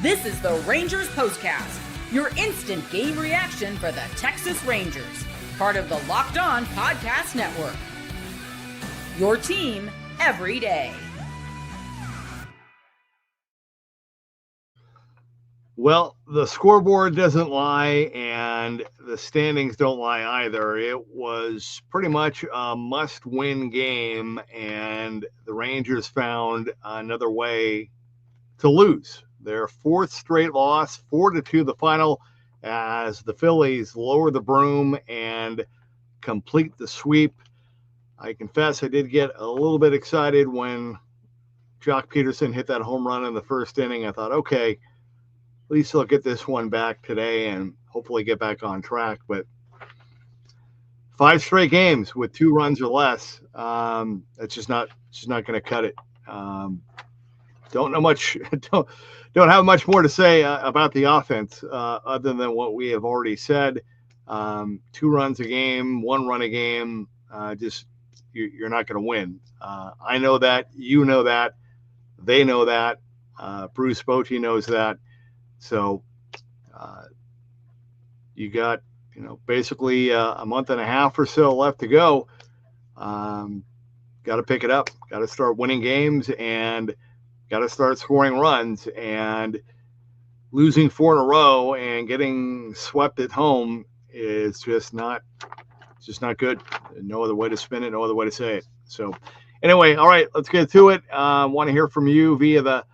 This is the Rangers Postcast, your instant game reaction for the Texas Rangers, part of the Locked On Podcast Network. Your team every day. Well, the scoreboard doesn't lie and the standings don't lie either. It was pretty much a must-win game, and the Rangers found another way to lose. Their fourth straight loss, 4-2 the final, as the Phillies lower the broom and complete the sweep. I confess I did get a little bit excited when Joc Pederson hit that home run in the first inning. I thought, okay, at least they'll get this one back today and hopefully get back on track. But 5 straight games with 2 runs or less, it's just not going to cut it. Don't know much. Don't have much more to say about the offense other than what we have already said. 2 runs a game, 1 run a game. You're not going to win. I know that. You know that. They know that. Bruce Bochy knows that. So you got, basically a month and a half or so left to go. Got to pick it up. Got to start winning games and got to start scoring runs. And losing 4 in a row and getting swept at home is just not good. No other way to spin it. No other way to say it. So anyway, all right, let's get to it. Want to hear from you via the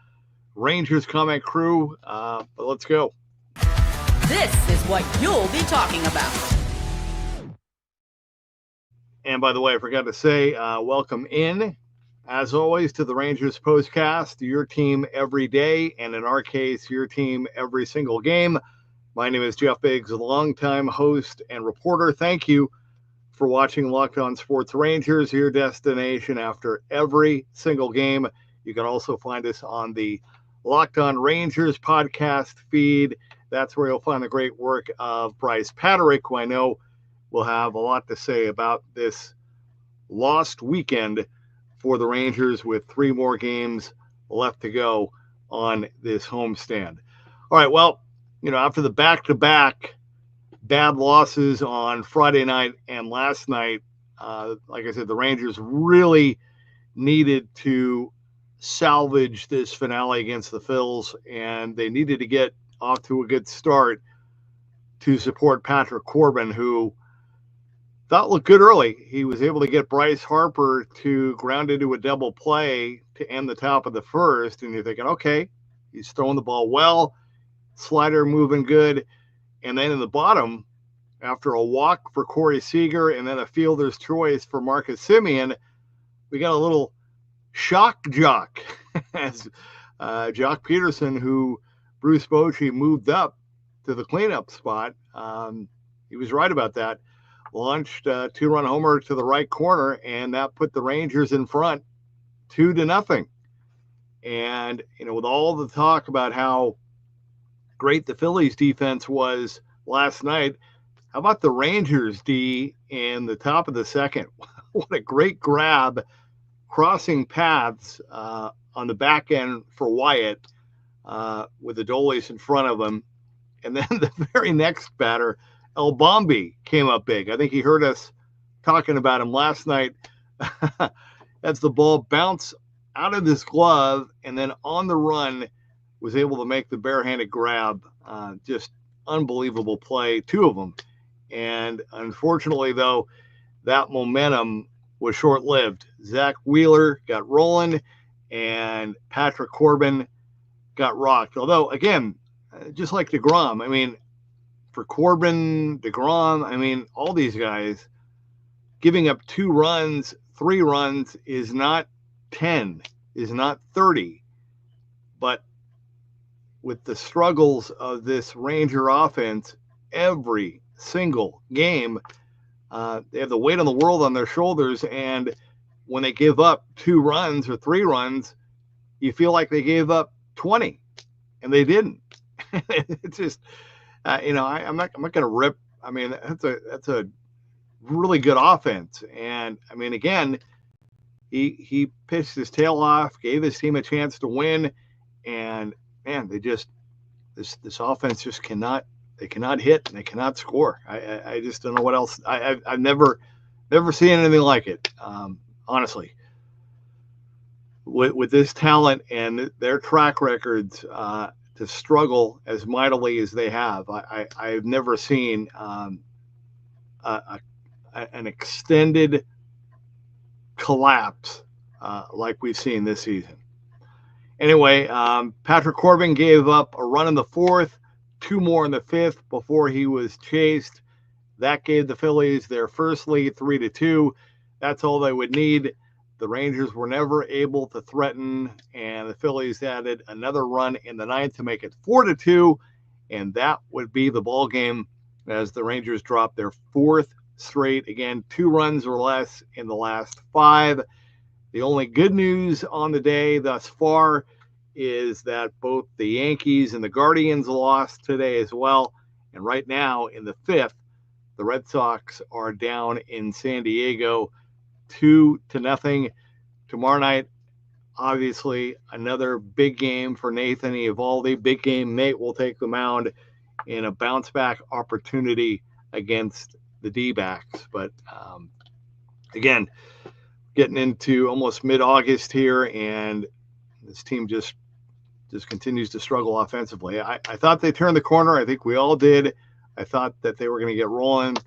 Rangers comment crew, but let's go. This is what you'll be talking about. And by the way, I forgot to say, welcome in, as always, to the Rangers Postcast, your team every day, and in our case, your team every single game. My name is Jeff Biggs, a longtime host and reporter. Thank you for watching Locked On Sports Rangers, your destination after every single game. You can also find us on the Locked On Rangers podcast feed. That's where you'll find the great work of Bryce Paterick, who I know will have a lot to say about this lost weekend for the Rangers with 3 more games left to go on this homestand. All right, well, after the back-to-back bad losses on Friday night and last night, like I said, the Rangers really needed to salvage this finale against the Phils, and they needed to get off to a good start to support Patrick Corbin, who thought looked good early. He was able to get Bryce Harper to ground into a double play to end the top of the first, and you're thinking, okay, he's throwing the ball well, slider moving good, and then in the bottom, after a walk for Corey Seager and then a fielder's choice for Marcus Semien, we got a little shock jock as Joc Pederson, who Bruce Bochy moved up to the cleanup spot. He was right about that. Launched a 2-run homer to the right corner, and that put the Rangers in front 2-0. And, with all the talk about how great the Phillies defense was last night, how about the Rangers D in the top of the second? What a great grab, crossing paths on the back end for Wyatt with the Doleys in front of him. And then the very next batter, El Bombi, came up big. I think he heard us talking about him last night. As the ball bounced out of his glove and then on the run was able to make the barehanded grab. Just unbelievable play, 2 of them. And unfortunately, though, that momentum was short-lived. Zach Wheeler got rolling, and Patrick Corbin got rocked. Although, again, just like DeGrom, for Corbin, DeGrom, all these guys, giving up 2 runs, 3 runs is not 10, is not 30. But with the struggles of this Ranger offense, every single game, they have the weight of the world on their shoulders, and when they give up 2 runs or 3 runs, you feel like they gave up 20, and they didn't. It's just, I'm not going to rip. That's a really good offense, and again, he pitched his tail off, gave his team a chance to win, and man, they just this offense just cannot hit and they cannot score. I just don't know what else. I've never seen anything like it. Honestly, with this talent and their track records, to struggle as mightily as they have, I've never seen an extended collapse like we've seen this season. Anyway, Patrick Corbin gave up a run in the fourth, 2 more in the fifth before he was chased. That gave the Phillies their first lead, 3-2. That's all they would need. The Rangers were never able to threaten, and the Phillies added another run in the ninth to make it 4-2, and that would be the ball game as the Rangers dropped their fourth straight. Again, 2 runs or less in the last 5. The only good news on the day thus far is that both the Yankees and the Guardians lost today as well. And right now in the 5th, the Red Sox are down in San Diego 2-0. Tomorrow night, obviously, another big game for Nathan Eovaldi. Big game. Nate will take the mound in a bounce back opportunity against the D-backs. But again, getting into almost mid-August here, and this team just continues to struggle offensively. I thought they turned the corner. I think we all did. I thought that they were going to get rolling.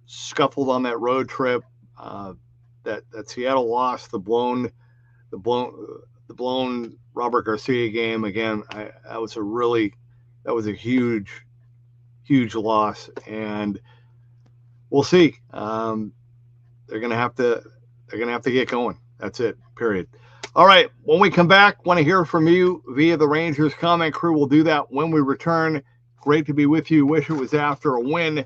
Scuffled on that road trip. That Seattle lost, the blown Robert Garcia game again. That was a huge loss, and we'll see. They're gonna have to get going. That's it. Period. All right. When we come back, want to hear from you via the Rangers comment crew. We'll do that when we return. Great to be with you. Wish it was after a win.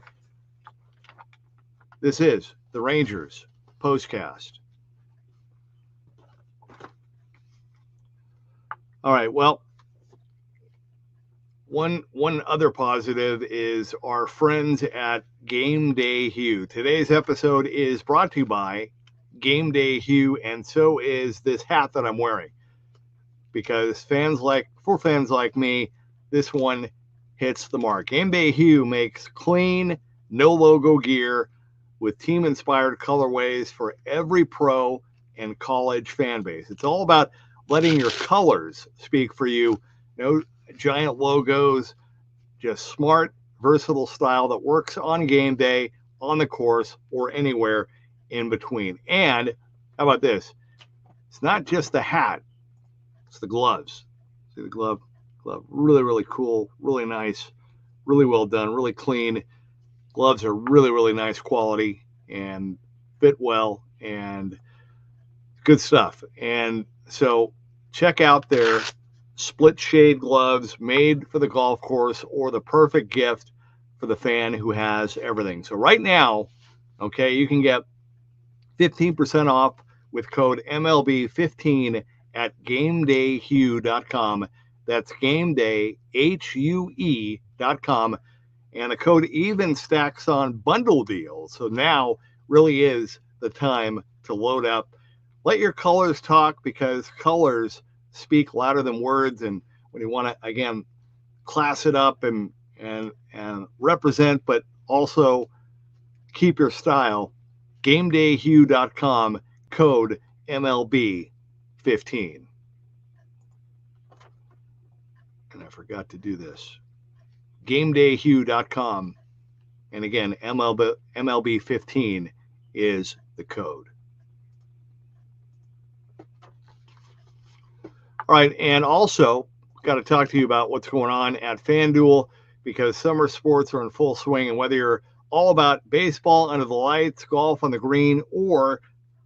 This is the Rangers POSTCAST. All right. Well, one other positive is our friends at Game Day Hue. Today's episode is brought to you by Game Day Hue, and so is this hat that I'm wearing. Because for fans like me, this one hits the mark. Game Day Hue makes clean, no logo gear with team-inspired colorways for every pro and college fan base. It's all about letting your colors speak for you. No giant logos, just smart, versatile style that works on game day, on the course, or anywhere in between. And how about this? It's not just the hat, it's the gloves. See the glove? Really, really cool, really nice, really well done, really clean. Gloves are really, really nice quality and fit well and good stuff. And so check out their split shade gloves made for the golf course, or the perfect gift for the fan who has everything. So right now, okay, you can get 15% off with code MLB15 at GameDayHue.com. That's GameDayHue.com. And the code even stacks on bundle deals. So now really is the time to load up. Let your colors talk, because colors speak louder than words. And when you want to, again, class it up and represent, but also keep your style, GameDayHue.com, code MLB15. And I forgot to do this. GameDayHue.com, and again, MLB15 is the code. All right, and also got to talk to you about what's going on at FanDuel, because summer sports are in full swing, and whether you're all about baseball under the lights, golf on the green, or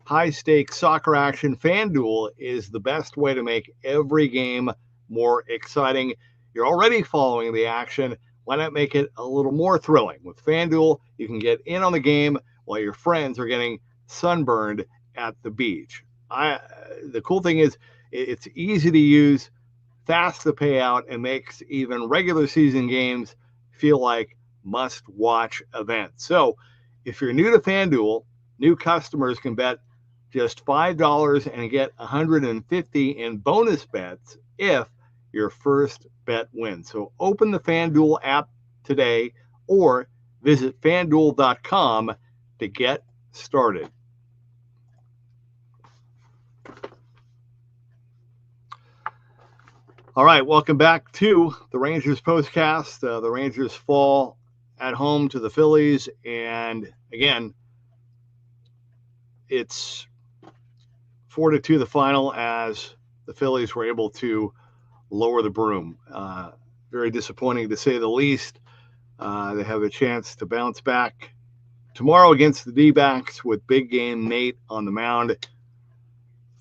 high-stakes soccer action, FanDuel is the best way to make every game more exciting. You're already following the action. Why not make it a little more thrilling? With FanDuel, you can get in on the game while your friends are getting sunburned at the beach. The cool thing is it's easy to use, fast to pay out, and makes even regular season games feel like must-watch events. So if you're new to FanDuel, new customers can bet just $5 and get $150 in bonus bets if your first bet wins. So open the FanDuel app today or visit FanDuel.com to get started. All right, welcome back to the Rangers postcast. The Rangers fall at home to the Phillies, and again, it's 4-2 the final as the Phillies were able to lower the broom. Very disappointing to say the least. They have a chance to bounce back tomorrow against the D-backs with big game Nate on the mound.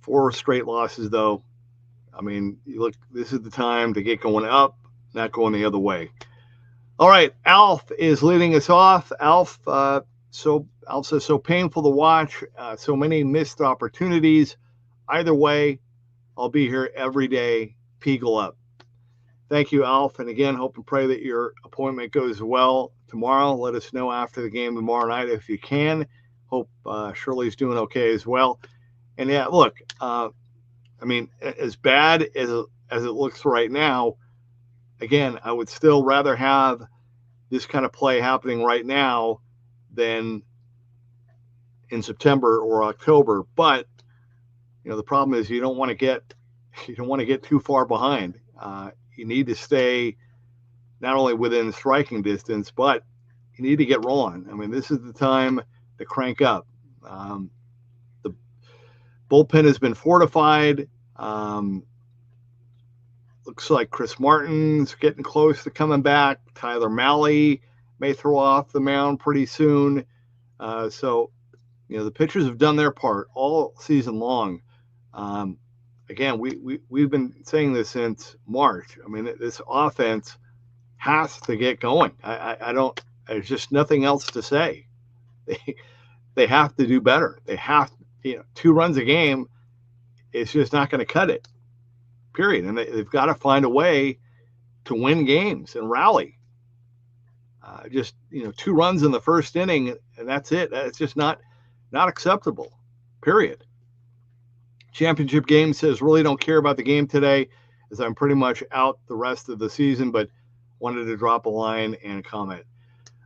4 straight losses, though. I mean, you look, this is the time to get going up, not going the other way. All right, Alf is leading us off. Alf says, so painful to watch, so many missed opportunities. Either way, I'll be here every day. Peagle up. Thank you, Alf. And again, hope and pray that your appointment goes well tomorrow. Let us know after the game tomorrow night if you can. Hope Shirley's doing okay as well. And yeah, look, I mean, as bad as it looks right now, again, I would still rather have this kind of play happening right now than in September or October. But the problem is you don't want to get too far behind. You need to stay not only within striking distance, but you need to get rolling. I mean, this is the time to crank up. The bullpen has been fortified. Looks like Chris Martin's getting close to coming back. Tyler Mahle may throw off the mound pretty soon. So the pitchers have done their part all season long. Again, we've been saying this since March. I mean, this offense has to get going. There's just nothing else to say. They have to do better. They have, 2 runs a game. It's just not going to cut it, period. And they've got to find a way to win games and rally. 2 runs in the first inning, and that's it. That's just not acceptable, period. Championship Game says, really don't care about the game today as I'm pretty much out the rest of the season, but wanted to drop a line and comment.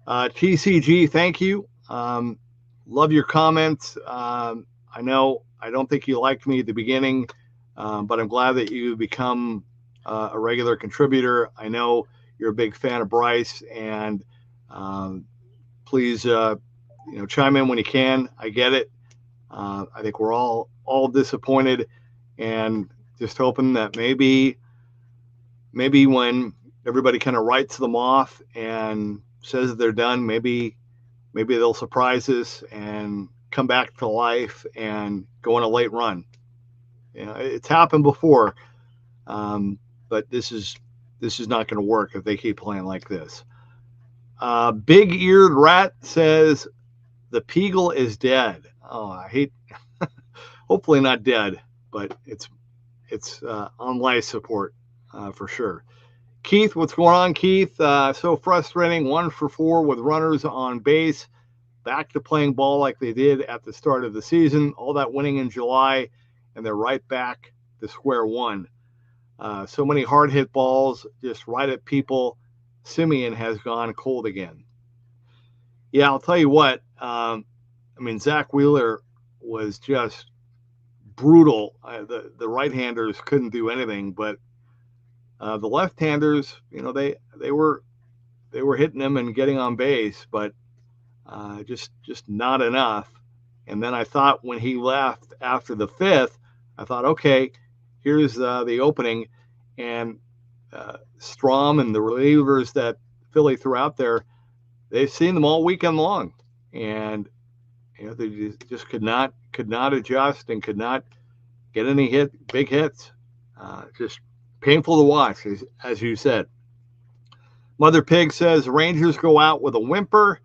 TCG, thank you. Love your comments. I don't think you liked me at the beginning, but I'm glad that you become a regular contributor. I know you're a big fan of Bryce, and please, chime in when you can. I get it. I think we're all disappointed, and just hoping that maybe when everybody kind of writes them off and says that they're done, maybe they'll surprise us and come back to life and go on a late run. It's happened before, but this is not going to work if they keep playing like this. Big-eared rat says the Peagle is dead. Oh, I hate. Hopefully not dead, but it's on life support for sure. Keith, what's going on, Keith? So frustrating. 1 for 4 with runners on base. Back to playing ball like they did at the start of the season. All that winning in July, and they're right back to square one. So many hard hit balls just right at people. Simeon has gone cold again. Yeah, I'll tell you what. Zach Wheeler was just brutal. The right-handers couldn't do anything, but the left-handers, they were hitting him and getting on base, but just not enough. And then I thought when he left after the 5th, I thought, okay, here's the opening, and Strom and the relievers that Philly threw out there, they've seen them all weekend long, and they just could not adjust and could not get any big hits. Just painful to watch, as you said. Mother Pig says Rangers go out with a whimper.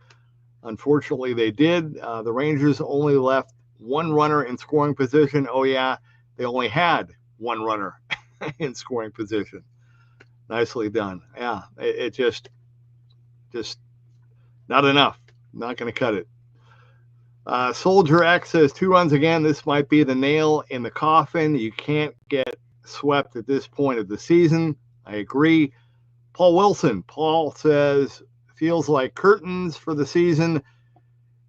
Unfortunately, they did. The Rangers only left 1 runner in scoring position. Oh yeah, they only had 1 runner in scoring position. Nicely done. Yeah, it just not enough. Not going to cut it. Soldier X says 2 runs again. This might be the nail in the coffin. You can't get swept at this point of the season. I agree. Paul Wilson. Paul says, feels like curtains for the season.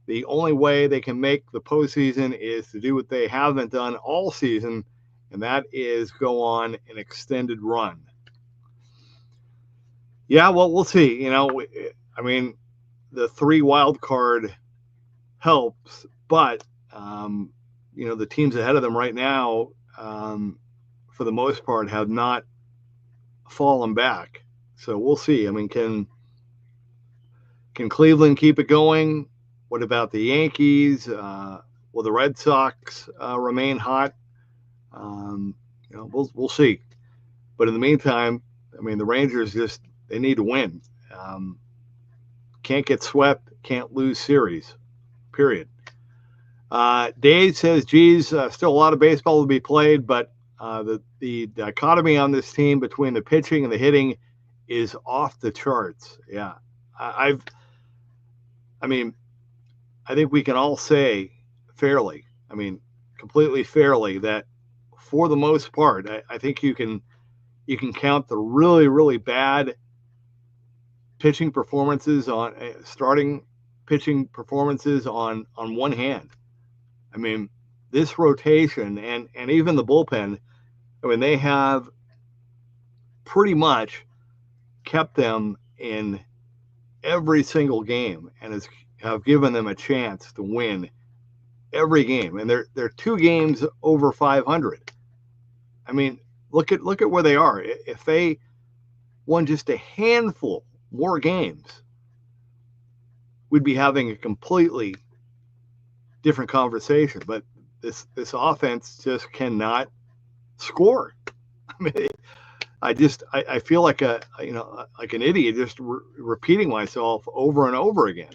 The only way they can make the postseason is to do what they haven't done all season, and that is go on an extended run. Yeah, well, we'll see. I mean, the 3 wild card helps, but the teams ahead of them right now, for the most part, have not fallen back. So we'll see. I mean, can Cleveland keep it going? What about the Yankees? Will the Red Sox remain hot? We'll see. But in the meantime, I mean, the Rangers they need to win. Can't get swept, can't lose series, period. Dave says, geez, still a lot of baseball to be played, but the dichotomy on this team between the pitching and the hitting is off the charts. Yeah. I think we can all say fairly, completely fairly, that for the most part, I think you can count the really, really bad pitching performances on starting pitching performances on one hand. I mean, this rotation and even the bullpen, they have pretty much kept them in every single game and have given them a chance to win every game. And they're 2 games over 500. I mean, look at where they are. If they won just a handful more games, we'd be having a completely different conversation. But this offense just cannot score. I feel like like an idiot just repeating myself over and over again.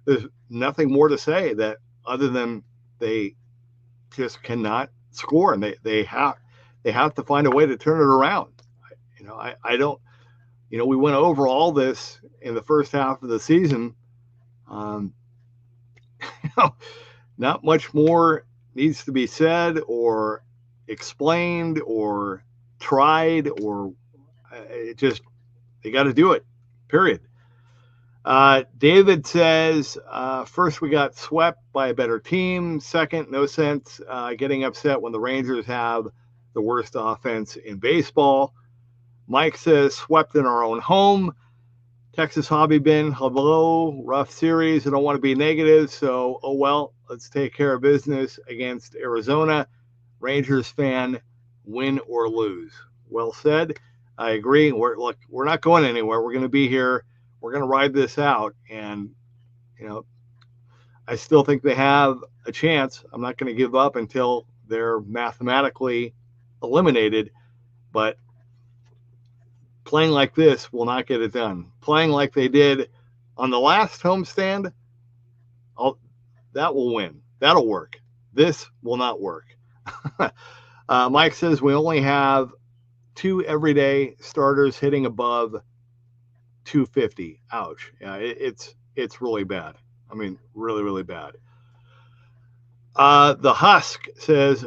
There's nothing more to say that other than they just cannot score, and they have to find a way to turn it around. I don't. We went over all this in the first half of the season. Not much more needs to be said or explained or tried, or they got to do it, period. David says, first, we got swept by a better team. Second, no sense getting upset when the Rangers have the worst offense in baseball. Mike says, swept in our own home. Texas Hobby Bin, hello, rough series. I don't want to be negative, so, oh well, let's take care of business against Arizona. Rangers fan, win or lose. Well said. I agree. We're not going anywhere. We're going to be here. We're going to ride this out. And, I still think they have a chance. I'm not going to give up until they're mathematically eliminated. But playing like this will not get it done. Playing like they did on the last homestand, that will win. That'll work. This will not work. Mike says we only have 2 everyday starters hitting above 250. Ouch. Yeah, it's really bad. Really, really bad. The Husk says,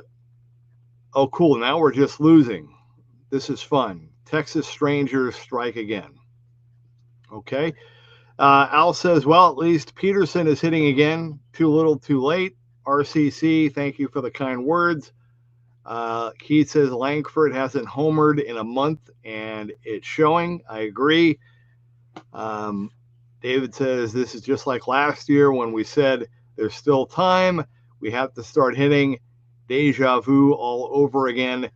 oh, cool. Now we're just losing. This is fun. Texas Rangers strike again. Okay. Al says, well, at least Pederson is hitting again. Too little, too late. RCC, thank you for the kind words. Keith says Langford hasn't homered in a month, and it's showing. I agree. David says this is just like last year when we said there's still time. We have to start hitting. Deja vu all over again.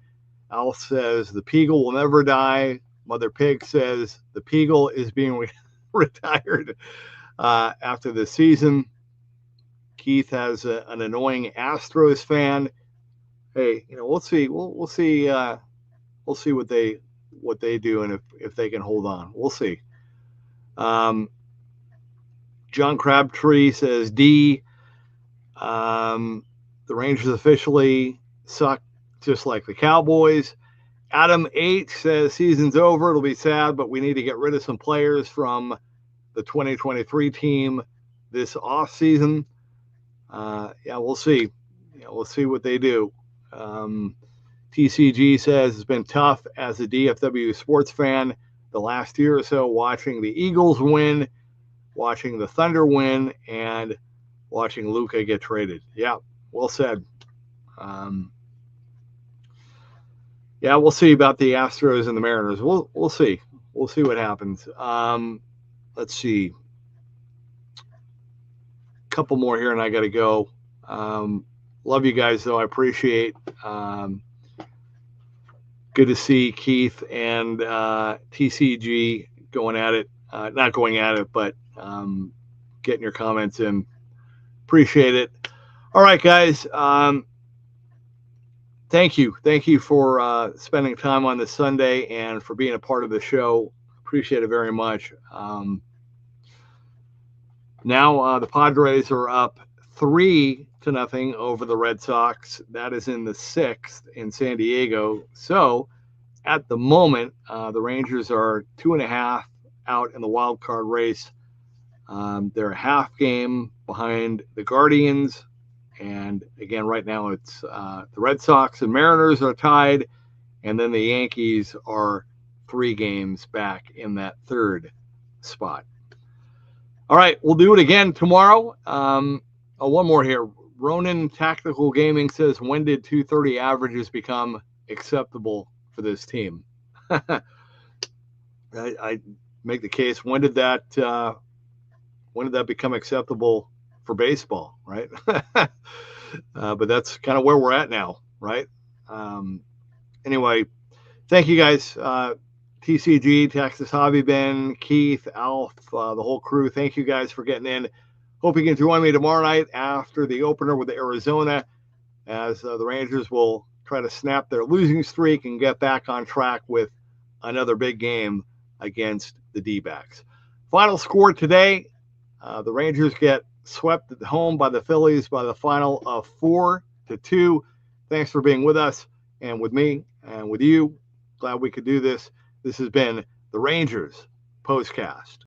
Al says the Peagle will never die. Mother Pig says the Peagle is being retired after the season. Keith has an annoying Astros fan. Hey, we'll see. We'll see. We'll see what they do, and if they can hold on. We'll see. John Crabtree says D. The Rangers officially suck, just like the Cowboys. Adam H says season's over. It'll be sad, but we need to get rid of some players from the 2023 team this offseason. Yeah, we'll see. We'll see what they do. TCG says it's been tough as a DFW sports fan the last year or so, watching the Eagles win, watching the Thunder win, and watching Luka get traded. Yeah, well said. Yeah, we'll see about the Astros and the Mariners. We'll see. We'll see what happens. Let's see. A couple more here, and I got to go. Love you guys, though. I appreciate. Good to see Keith and TCG going at it. Not going at it, but getting your comments in. Appreciate it. All right, guys. Thank you. Thank you for spending time on this Sunday and for being a part of the show. Appreciate it very much. Now the Padres are up 3-0 over the Red Sox. That is in the 6th in San Diego. So at the moment, the Rangers are 2.5 out in the wild card race. They're a half game behind the Guardians. And again, right now it's the Red Sox and Mariners are tied. And then the Yankees are 3 games back in that 3rd spot. All right, we'll do it again tomorrow. One more here. Ronan Tactical Gaming says, when did 230 averages become acceptable for this team? I make the case, when did that become acceptable for baseball, right? But that's kind of where we're at now, right? Anyway, thank you guys. TCG, Texas Hobby Ben, Keith, Alf, the whole crew. Thank you guys for getting in. Hope you can join me tomorrow night after the opener with Arizona, as the Rangers will try to snap their losing streak and get back on track with another big game against the D-backs. Final score today, the Rangers get swept at home by the Phillies by the final of 4-2. Thanks for being with us and with me and with you. Glad we could do this. This has been the Rangers POSTCAST.